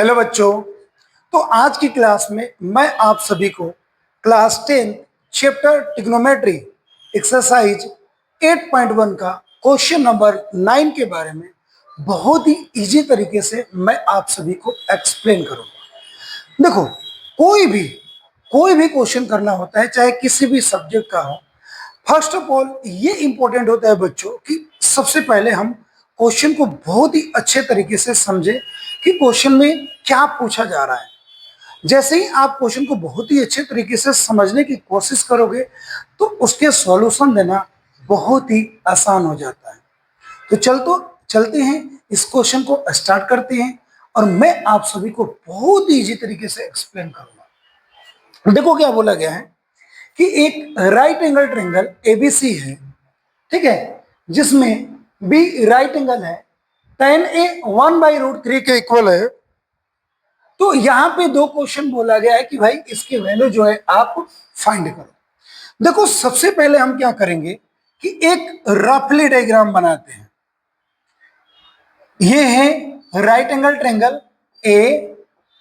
Hello बच्चों। तो आज की क्लास में मैं आप सभी को क्लास 10 चैप्टर ट्रिग्नोमेट्री एक्सरसाइज 8.1 का क्वेश्चन नंबर 9 के बारे में बहुत ही इजी तरीके से मैं आप सभी को एक्सप्लेन करूंगा। देखो, कोई भी क्वेश्चन करना होता है, चाहे किसी भी सब्जेक्ट का हो। फर्स्ट ऑफ ऑल ये इंपॉर्टेंट होता है बच्चों कि सबसे पहले हम क्वेश्चन को बहुत ही अच्छे तरीके से समझें कि क्वेश्चन में क्या पूछा जा रहा है। जैसे ही आप क्वेश्चन को बहुत ही अच्छे तरीके से समझने की कोशिश करोगे तो उसके सॉल्यूशन देना बहुत ही आसान हो जाता है। तो चलते हैं, इस क्वेश्चन को स्टार्ट करते हैं और मैं आप सभी को बहुत ही इजी तरीके से एक्सप्लेन करूंगा। देखो क्या बोला गया है कि एक राइट एंगल ट्रायंगल एबीसी है, ठीक है, जिसमें बी राइट एंगल है, tan A 1/√3 के इक्वल है। तो यहां पे दो क्वेश्चन बोला गया है कि भाई इसकी वैल्यू जो है आप फाइंड करो। देखो, सबसे पहले हम क्या करेंगे कि एक रफली डायग्राम बनाते हैं। ये है right angle triangle A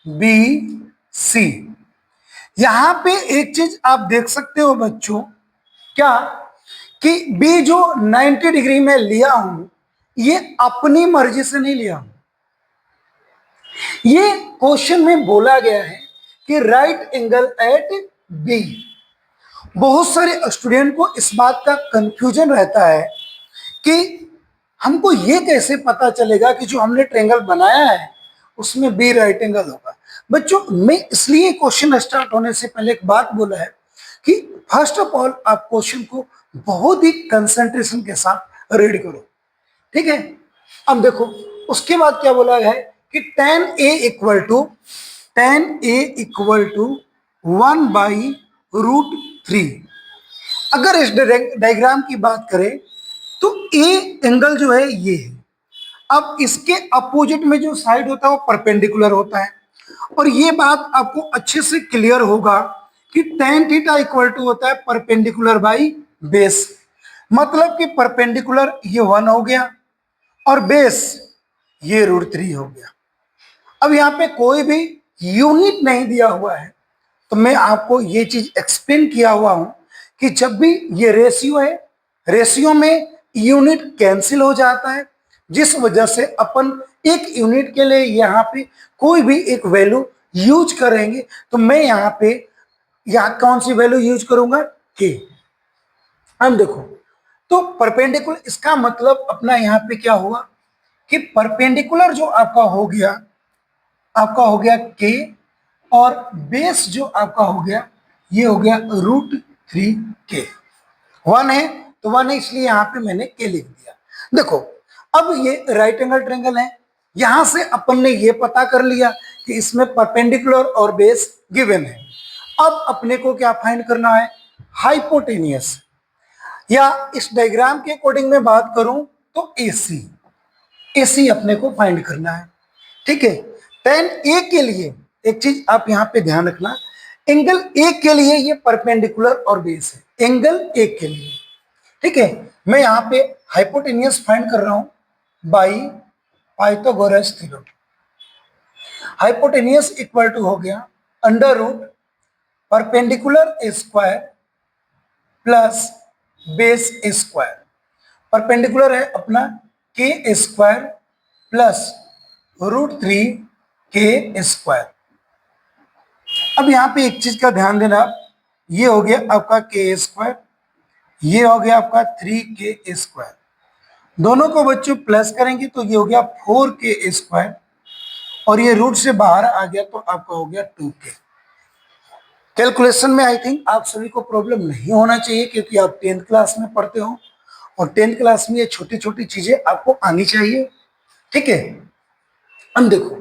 B C. यहां पे एक चीज आप देख सकते हो बच्चों, क्या कि बी जो 90 डिग्री में लिया हूं, ये अपनी मर्जी से नहीं लिया हूं। ये क्वेश्चन में बोला गया है कि राइट एंगल एट बी। बहुत सारे स्टूडेंट को इस बात का कंफ्यूजन रहता है कि हमको ये कैसे पता चलेगा कि जो हमने ट्रायंगल बनाया है उसमें बी राइट एंगल होगा। बच्चों, मैं इसलिए क्वेश्चन स्टार्ट होने से पहले एक बात बोला है कि फर्स्ट ऑफ ऑल आप क्वेश्चन को बहुत ही कंसंट्रेशन के साथ रीड करो, ठीक है। अब देखो, उसके बाद क्या बोला गया है कि tan A इक्वल टू 1/√3। अगर इस डायग्राम की बात करें तो ए एंगल जो है ये है। अब इसके अपोजिट में जो साइड होता है वो परपेंडिकुलर होता है, और ये बात आपको अच्छे से क्लियर होगा कि tan थीटा इक्वल टू होता है परपेंडिकुलर बाई बेस। मतलब कि परपेंडिकुलर ये 1 हो गया और बेस ये √3 हो गया। अब यहाँ पे कोई भी यूनिट नहीं दिया हुआ है, तो मैं आपको ये चीज एक्सप्लेन किया हुआ हूं कि जब भी ये रेशियो है, रेशियो में यूनिट कैंसिल हो जाता है, जिस वजह से अपन एक यूनिट के लिए यहाँ पे कोई भी एक वैल्यू यूज करेंगे। तो मैं यहाँ कौन सी वैल्यू यूज करूंगा, के। अब देखो, तो परपेंडिकुलर, इसका मतलब अपना यहाँ पे क्या हुआ कि परपेंडिकुलर जो आपका हो गया के, और बेस जो आपका हो गया ये हो गया √3 के। 1 है तो 1 है, इसलिए यहां पे मैंने के लिख दिया। देखो, अब ये राइट एंगल ट्रायंगल है, यहां से अपन ने ये पता कर लिया कि इसमें परपेंडिकुलर और बेस गिवन है। अब अपने को क्या फाइंड करना है, हाइपोटेनियस, या इस डायग्राम के अकॉर्डिंग में बात करूं तो एसी अपने को फाइंड करना है, ठीक है। tan A के लिए एक चीज आप यहां पे ध्यान रखना, एंगल A के लिए ये परपेंडिकुलर और बेस है, एंगल A के लिए, ठीक है। मैं यहां पे हाइपोटेनियस फाइंड कर रहा हूं by Pythagoras theorem. Hypotenuse equal to हो गया under root perpendicular square plus base square. Perpendicular है अपना के स्क्वायर प्लस √3 के स्क्वायर। अब यहाँ पे एक चीज का ध्यान देना, ये हो गया आपका के स्क्वायर, ये हो गया आपका 3 के स्क्वायर। दोनों को बच्चों प्लस करेंगे तो ये हो गया 4 के स्क्वायर, और ये रूट से बाहर आ गया तो आपका हो गया 2 के। कैलकुलेशन में आई थिंक आप सभी को प्रॉब्लम नहीं होना चाहिए, क्योंकि आप 10th क्लास में पढ़ते हो और 10th क्लास में ये छोटी छोटी चीजें आपको आनी चाहिए, ठीक है। अब देखो,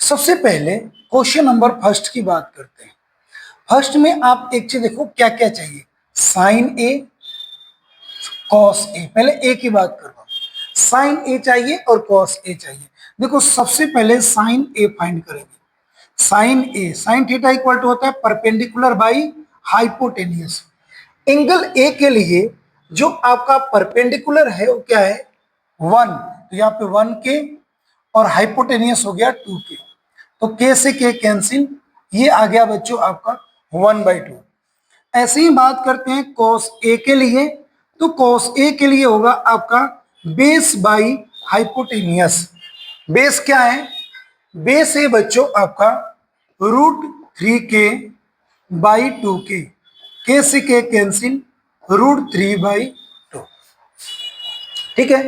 सबसे पहले क्वेश्चन नंबर फर्स्ट की बात करते हैं। फर्स्ट में आप एक चीज देखो, क्या क्या चाहिए, साइन ए कॉस ए। पहले ए की बात कर रहा हूं, साइन ए चाहिए और कॉस ए चाहिए। देखो, सबसे पहले साइन ए फाइंड करेंगे। साइन थीटा इक्वल टू होता है perpendicular by hypotenuse. Angle A के लिए जो आपका परपेंडिकुलर है वो क्या है, 1, तो यहाँ पे 1 के, और हाइपोटेनियस हो गया 2 के। तो k से k कैंसिल, ये आ गया बच्चों आपका 1/2। ऐसे ही बात करते हैं cos a के लिए, तो cos a के लिए होगा आपका बेस बाई हाइपोटेनियस। बेस क्या है? बेस है बच्चों आपका √3k बाई 2k, k से k कैंसिल, √3/2। ठीक है।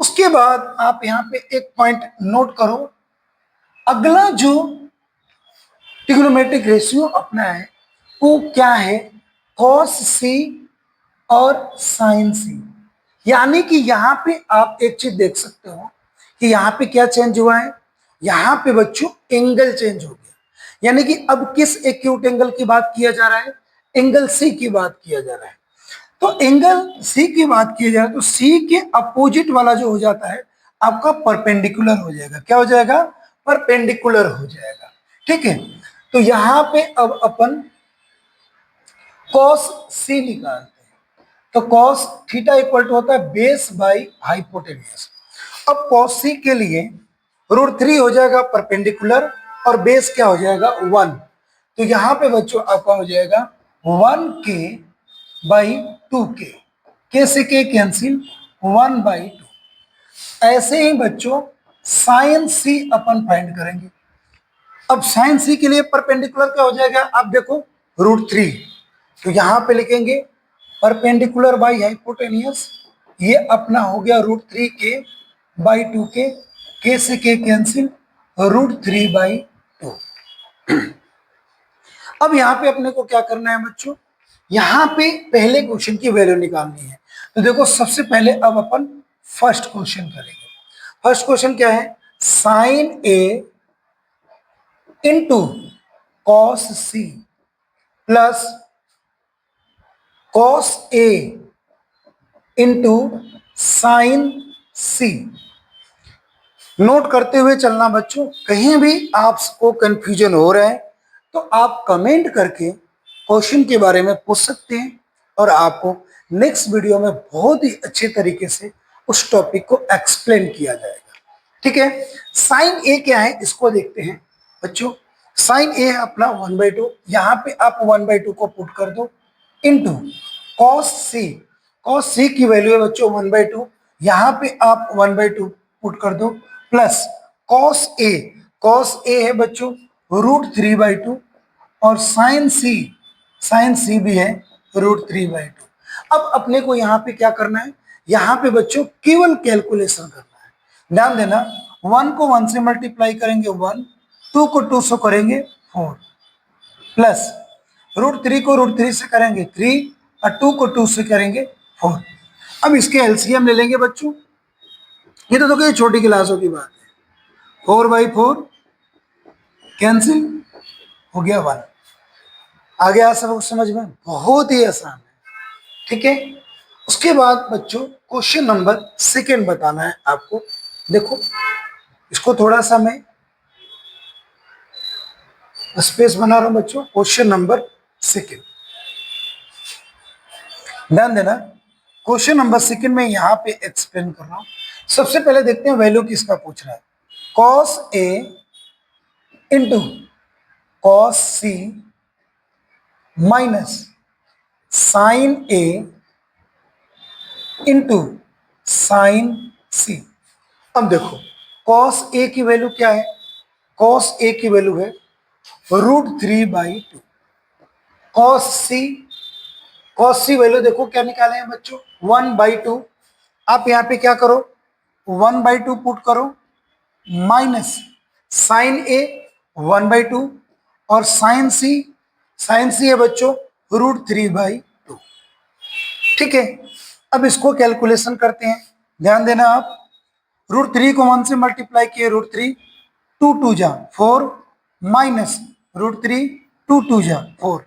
उसके बाद आप यहां पे एक पॉइंट नोट करो, अगला जो ट्रिग्नोमेट्रिक रेशियो अपना है वो क्या है? cos c और sin c। यानी कि यहां पे आप एक चीज देख सकते हो कि यहां पे क्या चेंज हुआ है, यहां पे बच्चों एंगल चेंज हो गया। यानी कि अब किस एक्यूट एंगल की बात किया जा रहा है? एंगल सी की बात किया जा रहा है। तो एंगल सी की बात की जाए तो सी के अपोजिट वाला जो हो जाता है आपका परपेंडिकुलर हो जाएगा। क्या हो जाएगा? परपेंडिकुलर हो जाएगा। ठीक है। तो यहां पे अब अपन cos c निकालते हैं, तो cos थीटा इक्वल टू होता है बेस बाई हाइपोटेनियस। अब cos c के लिए √3 हो जाएगा परपेंडिकुलर और बेस क्या हो जाएगा? 1। तो यहां पे बच्चों आपका हो जाएगा 1k बाई 2k, k से k कैंसिल, 1/2। ऐसे ही बच्चों साइन सी अपन फाइंड करेंगे। अब साइन सी के लिए परपेंडिकुलर क्या हो जाएगा? आप देखो √3, तो यहां पे लिखेंगे परपेंडिकुलर बाई हाइपोटेनियस, ये अपना हो गया √3k बाई 2k, k से k कैंसिल, √3/2। अब यहाँ पे अपने को क्या करना है बच्चों? यहाँ पे पहले क्वेश्चन की वैल्यू निकालनी है। तो देखो सबसे पहले अब अपन फर्स्ट क्वेश्चन करेंगे। फर्स्ट क्वेश्चन क्या है? Sine A into cos C plus cos A into sine C. Note करते हुए चलना बच्चों, कहीं भी आपको कंफ्यूजन हो रहा है तो आप कमेंट करके क्वेश्चन के बारे में पूछ सकते हैं और आपको नेक्स्ट वीडियो में बहुत ही अच्छे तरीके से उस टॉपिक को एक्सप्लेन किया जाएगा। ठीक है। साइन ए क्या है इसको देखते हैं बच्चों। साइन ए है अपना 1/2, यहां पे आप 1/2 को पुट कर दो, इंटू कॉस सी। कॉस सी की वैल्यू है बच्चों 1/2, यहां पे आप 1/2 पुट कर दो, plus cos A. Cos A है बच्चों √3/2 और साइन सी भी है √3/2। अब अपने को यहाँ पे क्या करना है? यहाँ पे बच्चों केवल कैलकुलेशन करना है। ध्यान देना, 1 को 1 से मल्टीप्लाई करेंगे 1, 2 को 2 से करेंगे 4, प्लस √3 को √3 से करेंगे 3 और 2 को 2 से करेंगे 4। अब इसके एलसीएम ले लेंगे बच्चों। ये तो देखो ये छोटी क्लासों की बात है। 4/4 कैंसिल हो गया 1। आ गया सब समझ में? बहुत ही आसान है। ठीक है। उसके बाद बच्चों क्वेश्चन नंबर सेकेंड बताना है आपको। देखो इसको थोड़ा सा मैं स्पेस बना रहा हूं बच्चों। क्वेश्चन नंबर सेकेंड, ध्यान देना। क्वेश्चन नंबर सेकेंड में यहां पे एक्सप्लेन कर रहा हूं। सबसे पहले देखते हैं वैल्यू किसका पूछ रहा है। Cos A into cos C minus sign A into sine सी। अब देखो कॉस ए की वैल्यू क्या है? कॉस ए की वैल्यू है √3/2। कॉस सी वैल्यू देखो क्या निकाले हैं बच्चों? 1/2। आप यहाँ पे क्या करो? 1/2 पुट करो, माइनस साइन ए 1/2 और साइन सी है बच्चों √3/2। ठीक है। अब इसको कैलकुलेशन करते हैं। ध्यान देना आप, √3 को 1 से मल्टीप्लाई किए √3, 2 2 जा 4, माइनस √3, 2 2 जा 4।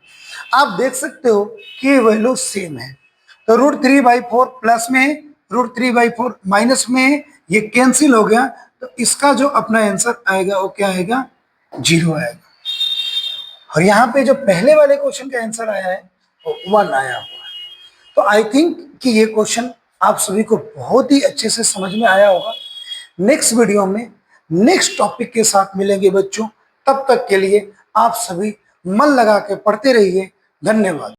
आप देख सकते हो कि ये वैल्यू सेम है। तो √3/4 प्लस में है, √3/4 माइनस में है, ये कैंसिल हो गया। तो इसका जो अपना आंसर आएगा वो क्या आएगा? 0 आएगा। और यहाँ पे जो पहले वाले क्वेश्चन का आंसर आया है वो 1 आया हुआ है। तो आई थिंक कि ये क्वेश्चन आप सभी को बहुत ही अच्छे से समझ में आया होगा। नेक्स्ट वीडियो में नेक्स्ट टॉपिक के साथ मिलेंगे बच्चों। तब तक के लिए आप सभी मन लगा के पढ़ते रहिए। धन्यवाद।